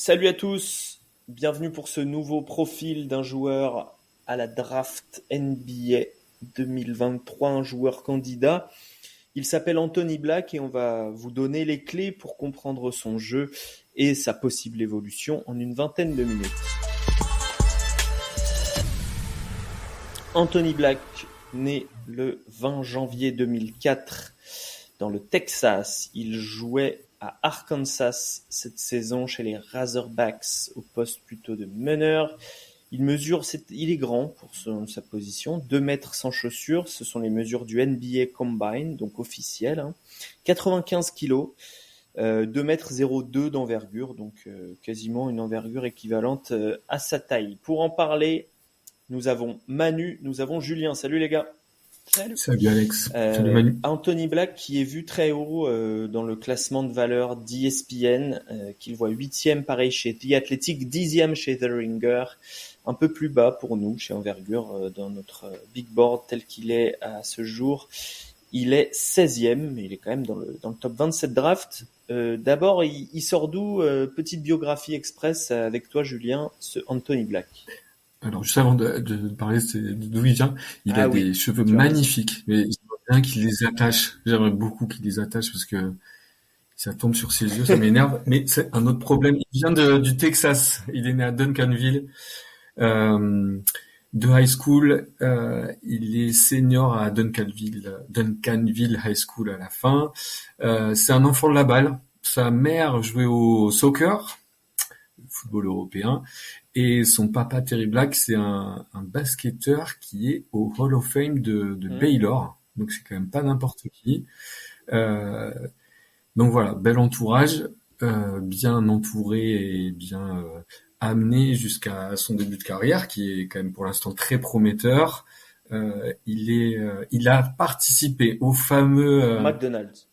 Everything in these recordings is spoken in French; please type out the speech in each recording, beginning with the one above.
Salut à tous, bienvenue pour ce nouveau profil d'un joueur à la draft NBA 2023, un joueur candidat. Il s'appelle Anthony Black et on va vous donner les clés pour comprendre son jeu et sa possible évolution en une vingtaine de minutes. Anthony Black, né le 20 janvier 2004 dans le Texas, il jouait à Arkansas cette saison chez les Razorbacks au poste plutôt de meneur. Il est grand pour sa position, 2 mètres sans chaussures, ce sont les mesures du NBA Combine, donc officiel, 95 kilos, 2 mètres 02 d'envergure, donc quasiment une envergure équivalente à sa taille. Pour en parler, nous avons Manu, nous avons Julien. Salut les gars. Salut Alex. Salut Manu. Anthony Black qui est vu très haut dans le classement de valeur d'ESPN, qu'il voit 8e pareil chez The Athletic, 10e chez The Ringer, un peu plus bas pour nous chez Envergure dans notre big board tel qu'il est à ce jour. Il est 16e, mais il est quand même dans le top 27 draft. D'abord, il sort d'où? Petite biographie express avec toi Julien, ce Anthony Black. Alors, juste avant de parler d'où il vient, il a des cheveux magnifiques, mais j'aimerais bien qu'il les attache. J'aimerais beaucoup qu'il les attache parce que ça tombe sur ses yeux, ça m'énerve. Mais c'est un autre problème. Il vient du Texas. Il est né à Duncanville, de high school. Il est senior à Duncanville High School à la fin. C'est un enfant de la balle. Sa mère jouait au soccer, football européen. Et son papa Terry Black, c'est un basketteur qui est au Hall of Fame de Baylor. Donc c'est quand même pas n'importe qui. Donc voilà, bel entourage, bien entouré et bien amené jusqu'à son début de carrière, qui est quand même pour l'instant très prometteur. Il a participé au fameux McDonald's.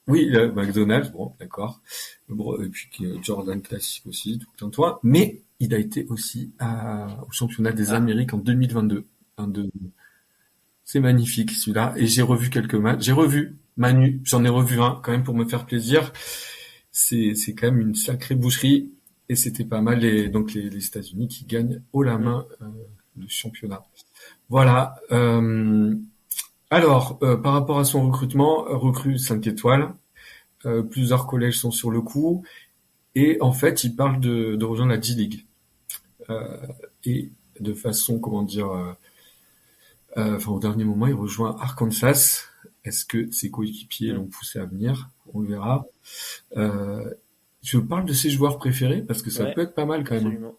Oui, McDonald's, bon, d'accord. Bon, et puis Jordan Classic aussi, tout un toit. Mais il a été aussi au championnat des Amériques en 2022. C'est magnifique celui-là. Et j'ai revu quelques matchs. J'ai revu Manu, j'en ai revu un quand même pour me faire plaisir. C'est quand même une sacrée boucherie. Et c'était pas mal donc les États-Unis qui gagnent haut la main le championnat. Voilà. Alors, par rapport à son recrutement, recrue 5 étoiles, plusieurs collèges sont sur le coup, et en fait, il parle de rejoindre la G-League. Et de façon, au dernier moment, il rejoint Arkansas. Est-ce que ses coéquipiers l'ont poussé à venir? On le verra. Je parle de ses joueurs préférés, parce que ça peut être pas mal quand même. Absolument.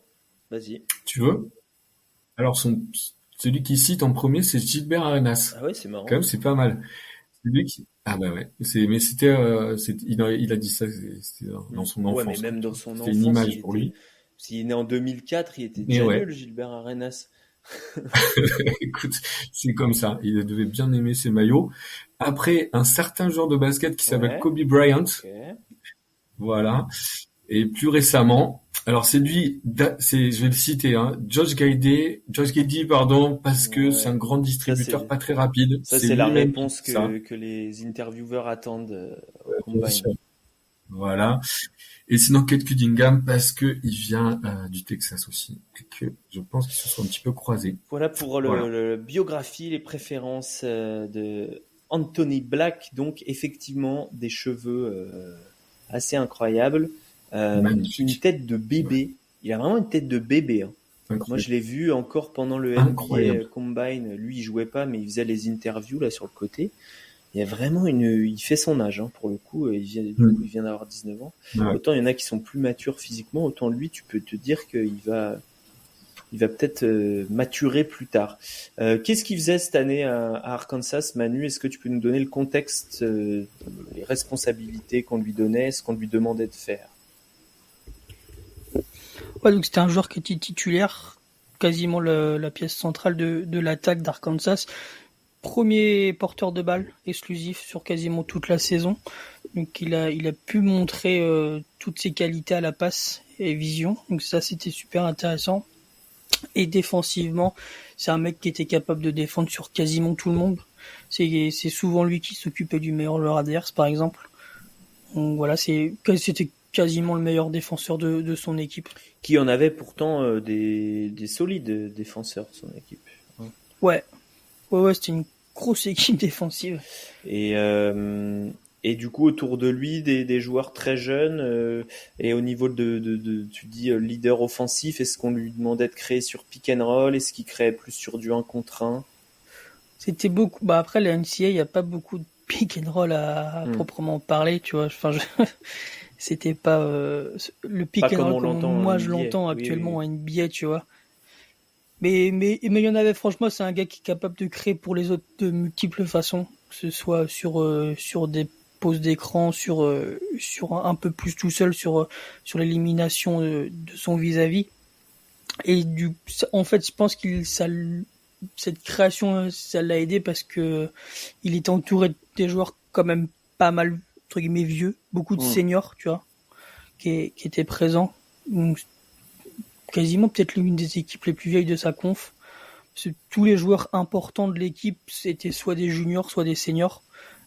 Vas-y. Tu veux? Alors, celui qui cite en premier, c'est Gilbert Arenas. Ah ouais, c'est marrant. Quand même, c'est pas mal. C'est lui qui... Ah bah ouais. Il a dit ça, c'était dans son enfance. Ouais, mais même dans son enfance. C'était une image pour lui. S'il est né en 2004, il était déjà nul, Gilbert Arenas. Écoute, c'est comme ça. Il devait bien aimer ses maillots. Après, un certain joueur de basket qui s'appelle Kobe Bryant. Okay. Voilà. Et plus récemment, alors c'est lui, je vais le citer, Josh Giddey, parce que c'est un grand distributeur pas très rapide. Ça, c'est la réponse que les intervieweurs attendent au Combine. Voilà. Et sinon, Kate Cunningham, parce que il vient du Texas aussi, et que je pense qu'ils se sont un petit peu croisés. Voilà pour le biographie, les préférences de Anthony Black. Donc, effectivement, des cheveux assez incroyables. Une tête de bébé. Il a vraiment une tête de bébé. Moi, je l'ai vu encore pendant le NBA Combine. Lui, il jouait pas, mais il faisait les interviews là sur le côté. Il y a vraiment il fait son âge pour le coup. Il vient d'avoir 19 ans. Ouais. Autant il y en a qui sont plus matures physiquement, autant lui, tu peux te dire qu'il va peut-être maturer plus tard. Qu'est-ce qu'il faisait cette année à Arkansas, Manu? Est-ce que tu peux nous donner le contexte, les responsabilités qu'on lui donnait, ce qu'on lui demandait de faire? Ouais, donc c'était un joueur qui était titulaire, quasiment la pièce centrale de l'attaque d'Arkansas. Premier porteur de balle exclusif sur quasiment toute la saison. Donc il a pu montrer toutes ses qualités à la passe et vision. Donc ça, c'était super intéressant. Et défensivement, c'est un mec qui était capable de défendre sur quasiment tout le monde. C'est souvent lui qui s'occupait du meilleur joueur adverse, par exemple. Donc voilà, c'était quasiment le meilleur défenseur de son équipe. Qui en avait pourtant des solides défenseurs, son équipe. Ouais, c'était une grosse équipe défensive. Et du coup, autour de lui, des joueurs très jeunes. Et au niveau tu dis leader offensif, est-ce qu'on lui demandait de créer sur pick and roll? Est-ce qu'il créait plus sur du 1 contre 1? C'était beaucoup. Bah après, la NCA, il n'y a pas beaucoup de pick and roll à proprement parler, tu vois. Enfin, c'était pas le pick and roll comme moi je l'entends actuellement en NBA, tu vois. Mais il y en avait, franchement, c'est un gars qui est capable de créer pour les autres de multiples façons, que ce soit sur des poses d'écran, sur un peu plus tout seul, sur l'élimination de son vis-à-vis. Et en fait, je pense cette création, ça l'a aidé parce que il était entouré des joueurs quand même pas mal, entre guillemets, vieux, beaucoup de seniors, tu vois, qui étaient présents. Donc, quasiment peut-être l'une des équipes les plus vieilles de sa conf. Tous les joueurs importants de l'équipe, c'était soit des juniors, soit des seniors,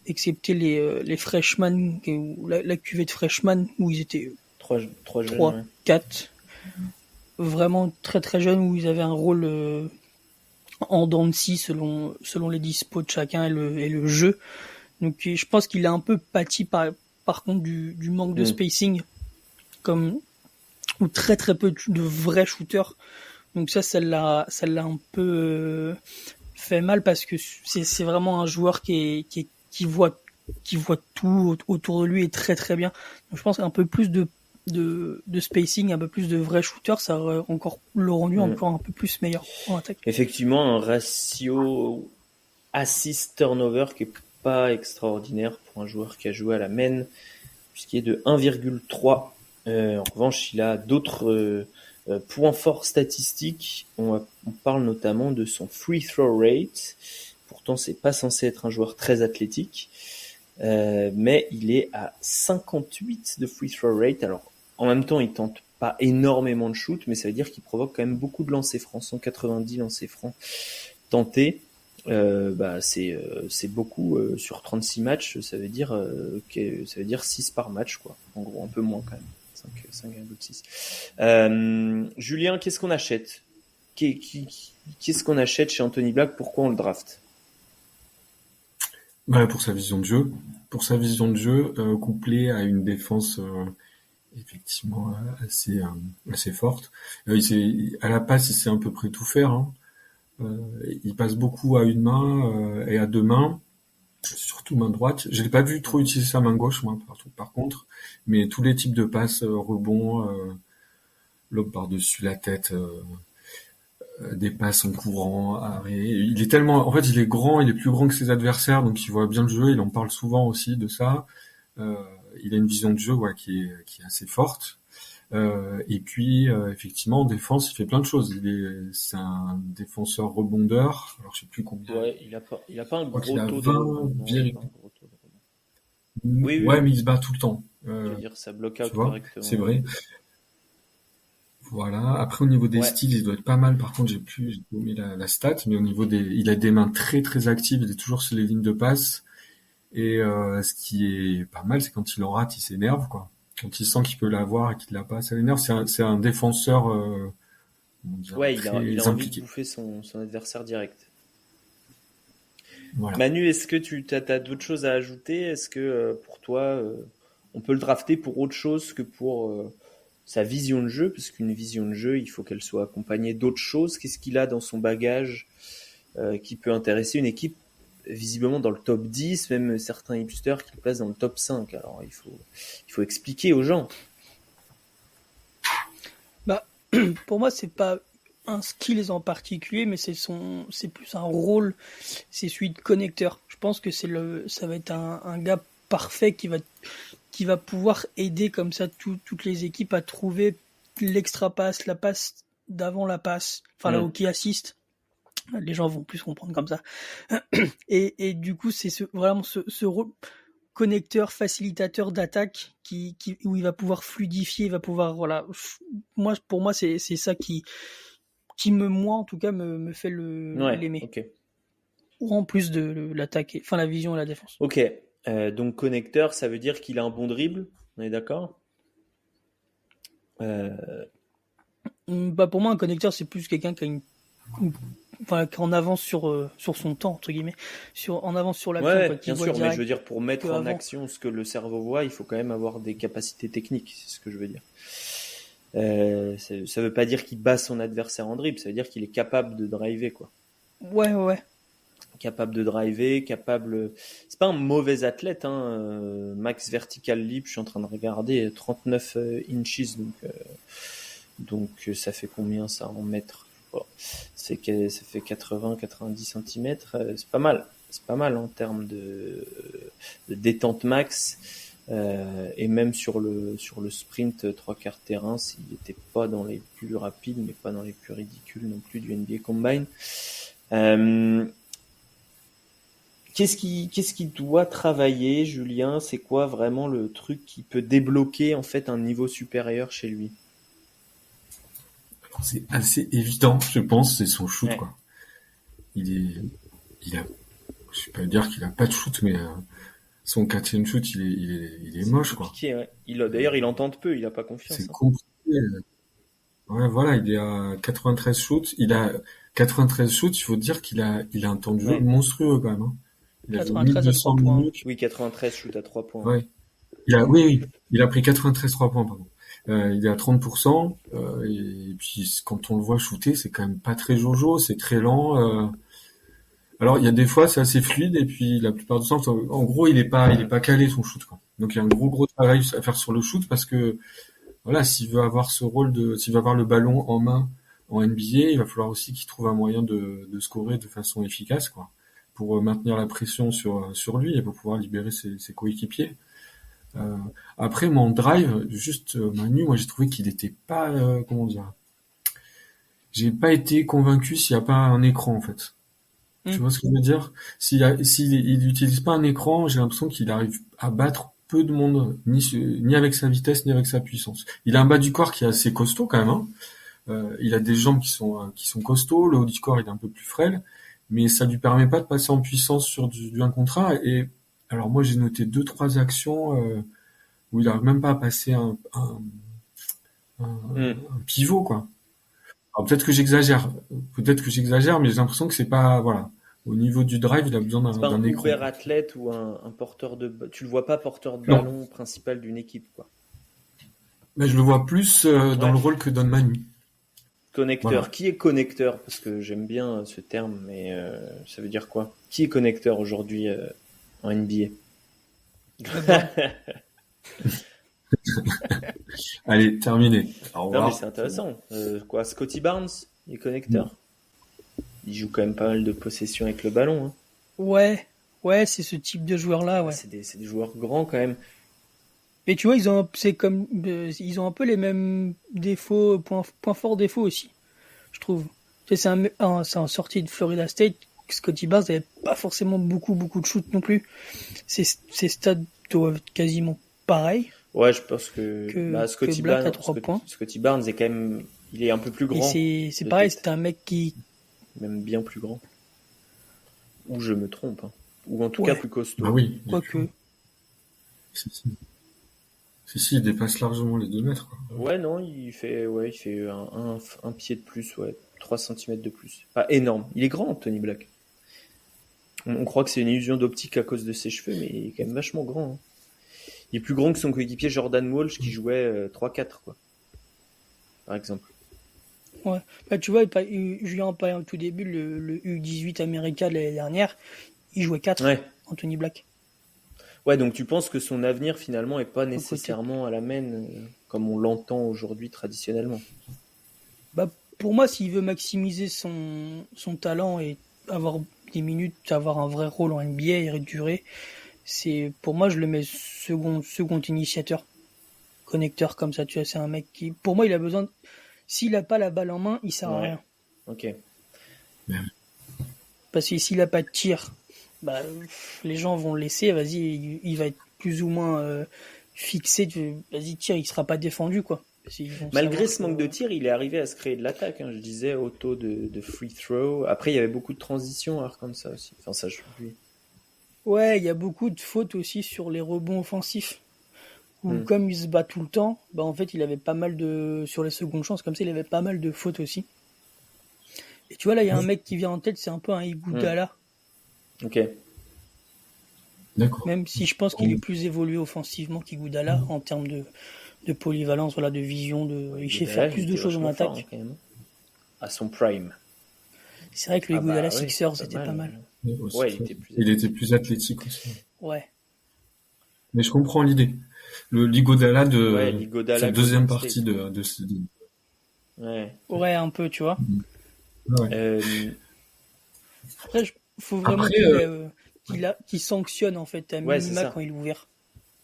excepté les freshmen, la cuvée de freshmen, où ils étaient 3, 4, vraiment très très jeunes, où ils avaient un rôle en dents de scie selon les dispos de chacun et le jeu. Donc je pense qu'il a un peu pâti par contre du manque de spacing, ou très très peu de vrais shooters. Donc ça l'a un peu fait mal parce que c'est vraiment un joueur qui voit tout autour de lui et très très bien. Donc je pense qu'un peu plus de spacing, un peu plus de vrais shooters, ça aurait le rendu encore un peu plus meilleur en attaque. Effectivement, un ratio assist turnover qui est pas extraordinaire pour un joueur qui a joué à la main, puisqu'il est de 1,3. En revanche, il a d'autres points forts statistiques. On parle notamment de son free throw rate. Pourtant, c'est pas censé être un joueur très athlétique, mais il est à 58 de free throw rate. Alors, en même temps, il tente pas énormément de shoot, mais ça veut dire qu'il provoque quand même beaucoup de lancers francs, 190 lancers francs tentés. C'est beaucoup sur 36 matchs, ça veut dire 6 par match, quoi. En gros, un peu moins quand même. 5,6. Julien, qu'est-ce qu'on achète? Qu'est-ce qu'on achète chez Anthony Black? Pourquoi on le draft? Pour sa vision de jeu. Pour sa vision de jeu, couplée à une défense effectivement assez forte. À la passe, il sait à peu près tout faire. Hein. Il passe beaucoup à une main et à deux mains, surtout main droite. Je l'ai pas vu trop utiliser sa main gauche, moi, par contre. Mais tous les types de passes, rebonds, lob par-dessus la tête, des passes en courant, arrêt. Il est tellement, en fait, il est grand, il est plus grand que ses adversaires, donc il voit bien le jeu. Il en parle souvent aussi de ça. Il a une vision de jeu, qui est assez forte. Et puis effectivement en défense il fait plein de choses. C'est un défenseur rebondeur. Alors je sais plus combien. Ouais, il a pas un gros taux de rebond. Oui, mais il se bat tout le temps. Je veux dire, ça bloque out correctement. C'est vrai. Voilà. Après au niveau des styles, il doit être pas mal. Par contre, j'ai mis la stat, mais au niveau il a des mains très très actives. Il est toujours sur les lignes de passe. Et ce qui est pas mal, c'est quand il en rate, il s'énerve, quoi. Quand il sent qu'il peut l'avoir et qu'il l'a pas, ça l'énerve. C'est un défenseur il a envie de bouffer son adversaire direct. Voilà. Manu, est-ce que tu as d'autres choses à ajouter? Est-ce que pour toi, on peut le drafter pour autre chose que pour sa vision de jeu? Parce qu'une vision de jeu, il faut qu'elle soit accompagnée d'autres choses. Qu'est-ce qu'il a dans son bagage qui peut intéresser une équipe visiblement dans le top 10, même certains hipsters qui le placent dans le top 5. Alors il faut expliquer aux gens. Pour moi, c'est pas un skill en particulier, mais c'est plus un rôle, c'est celui de connecteur. Je pense que ça va être un gars parfait qui va pouvoir aider comme ça toutes les équipes à trouver l'extra passe, la passe d'avant la passe, enfin la hockey assist. Les gens vont plus comprendre comme ça. Et du coup, c'est vraiment ce rôle connecteur, facilitateur d'attaque où il va pouvoir fluidifier, il va pouvoir, voilà. Pour moi, c'est ça qui moi, en tout cas, me fait l'aimer. Okay. Ou en plus de l'attaque, enfin la vision et la défense. Ok. Donc connecteur, ça veut dire qu'il a un bon dribble, on est d'accord? Bah pour moi, un connecteur, c'est plus quelqu'un qui a qui est en avance sur son temps, entre guillemets, en avance sur l'action, Ouais, quoi, qui bien voit sûr, mais je direct veux dire, pour mettre en qu'avant. action ce que le cerveau voit, il faut quand même avoir des capacités techniques, c'est ce que je veux dire. Ça veut pas dire qu'il bat son adversaire en dribble, ça veut dire qu'il est capable de driver, quoi. Ouais. Capable de driver, capable. C'est pas un mauvais athlète, hein. Max vertical leap, je suis en train de regarder 39 inches, donc ça fait combien ça en mètres? Bon, ça fait 80-90 cm. C'est pas mal. C'est pas mal en termes de détente max. Et même sur le sprint 3/4 terrain, s'il n'était pas dans les plus rapides, mais pas dans les plus ridicules non plus du NBA Combine. Qu'est-ce qui doit travailler, Julien? C'est quoi vraiment le truc qui peut débloquer en fait un niveau supérieur chez lui? Alors, c'est assez évident, je pense, c'est son shoot, Ouais. quoi. Il a, je vais pas dire qu'il a pas de shoot, mais son catch and shoot, il est C'est moche, quoi. compliqué, ouais. D'ailleurs, il en tente peu, il a pas confiance, C'est hein. compliqué. Ouais, voilà, il est à 93 shoots. Il a 93 shoots, il faut dire il a un temps de jeu Ouais. monstrueux, quand même, hein. Il a joué 93 à 3 1200 points. minutes. Oui, 93 shoot à 3 points. Ouais. Oui, il a pris 93 3 points, pardon. Il est à 30%, et puis quand on le voit shooter, c'est quand même pas très jojo, c'est très lent. Alors il y a des fois c'est assez fluide, et puis la plupart du temps, en gros, il est pas calé son shoot, quoi. Donc il y a un gros travail à faire sur le shoot, parce que voilà, s'il veut avoir s'il veut avoir le ballon en main en NBA, il va falloir aussi qu'il trouve un moyen de scorer de façon efficace, quoi, pour maintenir la pression sur lui et pour pouvoir libérer ses coéquipiers. Euh, Après, mon drive, juste Manu, moi j'ai trouvé qu'il était pas, comment dire, j'ai pas été convaincu s'il y a pas un écran, en fait. Tu vois ce que je veux dire? S'il il utilise pas un écran, j'ai l'impression qu'il arrive à battre peu de monde, ni avec sa vitesse, ni avec sa puissance. Il a un bas du corps qui est assez costaud quand même, hein. Il a des jambes qui sont costauds, le haut du corps il est un peu plus frêle, mais ça lui permet pas de passer en puissance sur du 1 contre 1. Et alors moi j'ai noté deux trois actions où il arrive même pas à passer Mm. un pivot, quoi. Alors peut-être que j'exagère, mais j'ai l'impression que c'est pas, voilà. Au niveau du drive, il a besoin C'est pas d'un un écran, uber quoi. athlète ou un porteur tu le vois pas porteur de Non, ballon principal d'une équipe, quoi. mais je le vois plus dans Ouais. le rôle que donne Manu. Connecteur. Voilà. Qui est connecteur? Parce que j'aime bien ce terme, mais ça veut dire quoi? Qui est connecteur aujourd'hui en NBA? Allez, terminé. Au Non, mais revoir. c'est intéressant. Quoi, Scotty Barnes, il est connecteur? Il joue quand même pas mal de possession avec le ballon, hein. Ouais, c'est ce type de joueur-là, ouais. C'est des joueurs grands quand même. Mais tu vois, ils ont un peu les mêmes défauts, points forts, défauts aussi, je trouve. Tu sais, c'est un sorti de Florida State. Scotty Barnes n'avait pas forcément beaucoup de shoot non plus. Ses stats doivent être quasiment pareils Ouais, je pense que que Black à 3 points. Scotty Barnes est quand même, il est un peu plus grand. Et c'est pareil, c'est un mec qui, même bien plus grand. Ou je me trompe, hein. Ou en tout cas plus costaud. Bah oui. quoique, Si, il dépasse largement les 2 mètres, quoi. Ouais, non, il fait un pied de plus, ouais, 3 cm de plus. Pas énorme. Il est grand, Anthony Black. On croit que c'est une illusion d'optique à cause de ses cheveux, mais il est quand même vachement grand, hein. Il est plus grand que son coéquipier Jordan Walsh qui jouait 3-4, quoi. Par exemple. ouais. Bah, tu vois, Julien en parlait au tout début, le U18 américain de l'année dernière, il jouait 4, Ouais. Anthony Black. Ouais, donc tu penses que son avenir finalement est pas côté. nécessairement à la main comme on l'entend aujourd'hui traditionnellement. Bah, pour moi, s'il veut maximiser son talent et avoir des minutes, avoir un vrai rôle en NBA et durer, pour moi, je le mets second initiateur, connecteur comme ça. Tu vois, c'est un mec qui, pour moi, il a besoin. S'il a pas la balle en main, il sert à rien. Ok. Parce que s'il a pas de tir, bah, les gens vont le laisser. Vas-y, il va être plus ou moins fixé. Vas-y, tire, il sera pas défendu, quoi. Malgré ce manque de tir, il est arrivé à se créer de l'attaque, hein. Je disais au taux de free throw. Après, il y avait beaucoup de transitions à Arkansas aussi. Enfin, ça, je lui. Ouais, il y a beaucoup de fautes aussi sur les rebonds offensifs. où comme il se bat tout le temps, en fait il avait pas mal sur les secondes chances comme ça, il avait pas mal de fautes aussi. Et tu vois là il y a un mec qui vient en tête, c'est un peu un Iguodala. Ok. D'accord. Même si je pense qu'il est plus évolué offensivement qu'Iguodala en termes de polyvalence, de vision, il sait faire plus de choses en attaque. Fort, à son prime. C'est vrai que le Iguodala Sixers c'était pas mal. Ouais, il était plus athlétique aussi. Ouais. Mais je comprends l'idée. Le Iguodala c'est la deuxième partie de ce. Ouais, un peu, tu vois. Ouais. Après, faut vraiment qu'il sanctionne en fait à minima quand il est ouvert.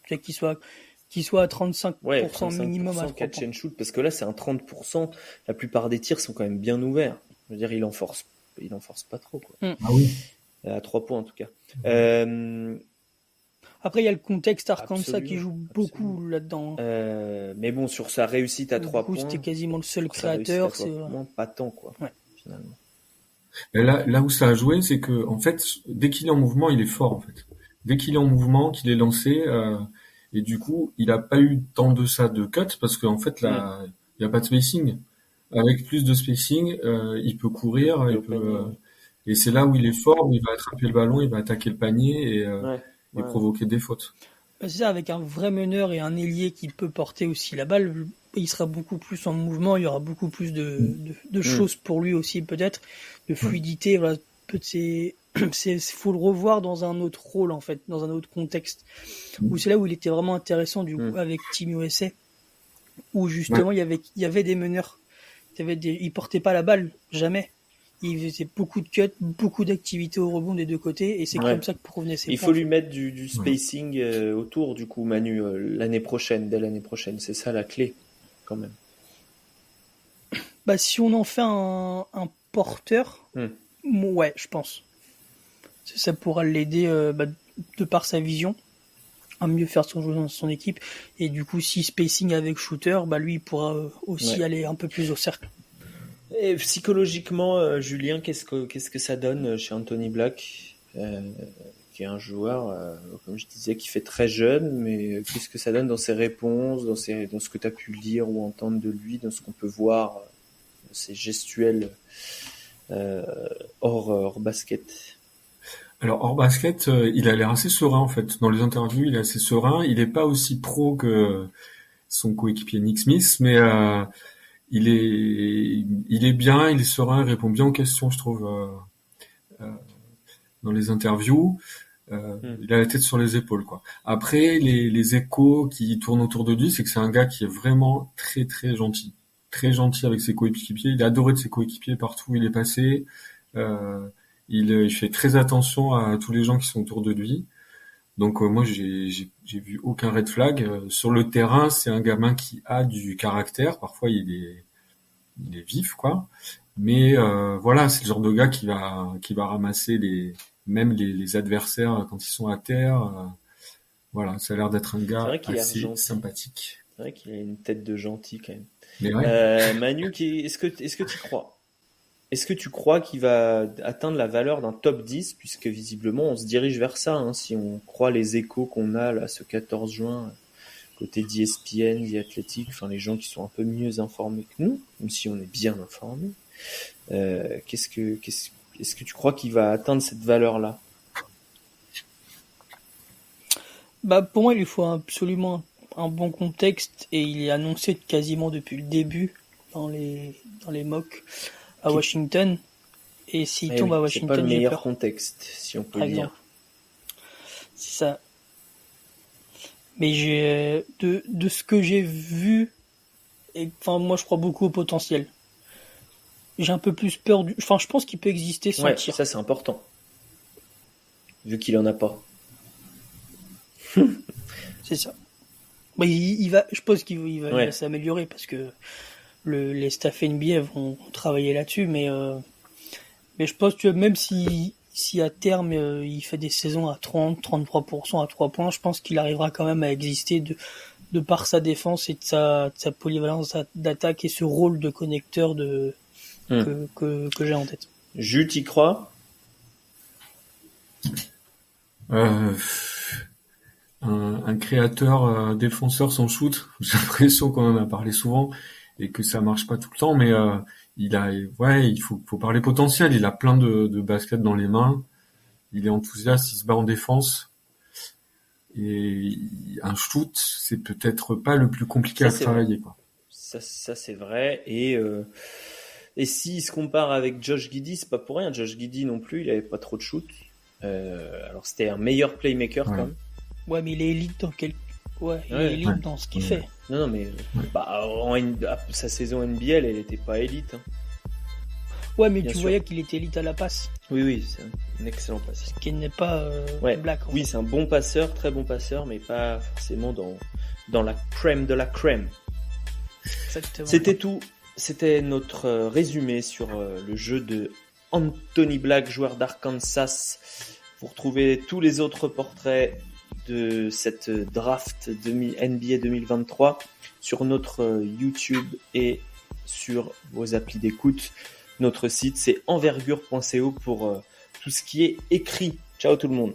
Qu'il soit à 35% minimum à 3 catch and shoot, parce que là c'est un 30%. La plupart des tirs sont quand même bien ouverts. Je veux dire, il en force pas trop, quoi. Ah oui. À 3 points en tout cas. Après, il y a le contexte Arkansas qui joue beaucoup là-dedans. Mais bon, sur sa réussite à 3 points, c'était quasiment le seul créateur. C'est pas tant, quoi. Finalement. Et là où ça a joué, c'est que en fait, dès qu'il est en mouvement, il est fort en fait. Dès qu'il est en mouvement, qu'il est lancé, et du coup, il a pas eu tant de ça de cut parce qu'en fait là, il y a pas de spacing. Avec plus de spacing, il peut courir, et c'est là où il est fort, où il va attraper le ballon, il va attaquer le panier et provoquer des fautes. C'est ça, avec un vrai meneur et un ailier qui peut porter aussi la balle, il sera beaucoup plus en mouvement, il y aura beaucoup plus de choses pour lui aussi peut-être, de fluidité. Voilà, faut le revoir dans un autre rôle en fait, dans un autre contexte. Où c'est là où il était vraiment intéressant du coup avec Team USA, où justement il y avait des meneurs, il portait pas la balle jamais. Il faisait beaucoup de cuts, beaucoup d'activités au rebond des deux côtés, et c'est comme ça que provenaient ses points. Il faut lui mettre du spacing autour, du coup, Manu, dès l'année prochaine. C'est ça la clé, quand même. Si on en fait un porteur, ouais, je pense. Ça pourra l'aider de par sa vision à mieux faire son jeu dans son équipe. Et du coup, si spacing avec shooter, lui, il pourra aussi aller un peu plus au cercle. Et psychologiquement, Julien, qu'est-ce que ça donne chez Anthony Black, qui est un joueur, comme je disais, qui fait très jeune, mais qu'est-ce que ça donne dans ses réponses, dans ce que tu as pu lire ou entendre de lui, dans ce qu'on peut voir, dans ses gestuels hors basket? Alors hors basket, il a l'air assez serein en fait. Dans les interviews, il est assez serein. Il est pas aussi pro que son coéquipier Nick Smith, mais il est bien, il est serein, il répond bien aux questions, je trouve, dans les interviews. Il a la tête sur les épaules, quoi. Après, les échos qui tournent autour de lui, c'est que c'est un gars qui est vraiment très très gentil. Très gentil avec ses coéquipiers. Il est adoré de ses coéquipiers partout où il est passé. Il fait très attention à tous les gens qui sont autour de lui. Donc moi j'ai vu aucun red flag. Sur le terrain, c'est un gamin qui a du caractère. Parfois il est vif, quoi. Mais voilà, c'est le genre de gars qui va ramasser les adversaires quand ils sont à terre. Voilà, ça a l'air d'être un gars assez sympathique. C'est vrai qu'il a une tête de gentil quand même. Mais ouais. Manu, est-ce que tu crois? Est-ce que tu crois qu'il va atteindre la valeur d'un top 10, puisque visiblement on se dirige vers ça, si on croit les échos qu'on a là ce 14 juin côté d'ESPN, The Athletic, les gens qui sont un peu mieux informés que nous, même si on est bien informés. Est-ce que tu crois qu'il va atteindre cette valeur-là? Pour moi, il lui faut absolument un bon contexte, et il est annoncé quasiment depuis le début dans les mocks à Washington, et s'il tombe à Washington, c'est pas le meilleur contexte, si on peut dire. C'est ça. Mais de ce que j'ai vu, moi je crois beaucoup au potentiel. J'ai un peu plus peur je pense qu'il peut exister sans tir. Ça c'est important, vu qu'il en a pas. C'est ça. Je pense qu'il va s'améliorer, parce que les staffs NBA vont travailler là-dessus, mais je pense que même si à terme il fait des saisons à 30-33% à 3 points, je pense qu'il arrivera quand même à exister de par sa défense et de sa polyvalence d'attaque et ce rôle de connecteur que j'ai en tête. Jules, t'y crois? un créateur défenseur sans shoot. J'ai l'impression qu'on en a parlé souvent et que ça marche pas tout le temps, mais il faut parler potentiel. Il a plein de baskets dans les mains. Il est enthousiaste, il se bat en défense. Et un shoot, c'est peut-être pas le plus compliqué à travailler, quoi. Ça c'est vrai. Et s'il se compare avec Josh Giddey, c'est pas pour rien. Josh Giddey non plus, il avait pas trop de shoot. Alors c'était un meilleur playmaker quand même. Ouais, mais il est élite dans ce qu'il fait. Non, mais sa saison NBA, elle était pas élite. Hein. Ouais, mais tu voyais qu'il était élite à la passe. Oui, c'est un excellent passeur. Ce qui n'est pas Black. Oui, c'est un bon passeur, très bon passeur, mais pas forcément dans la crème de la crème. Exactement. C'était tout. C'était notre résumé sur le jeu de Anthony Black, joueur d'Arkansas. Vous retrouvez tous les autres portraits de cette draft NBA 2023 sur notre YouTube et sur vos applis d'écoute. Notre site, c'est envergure.co pour tout ce qui est écrit. Ciao tout le monde.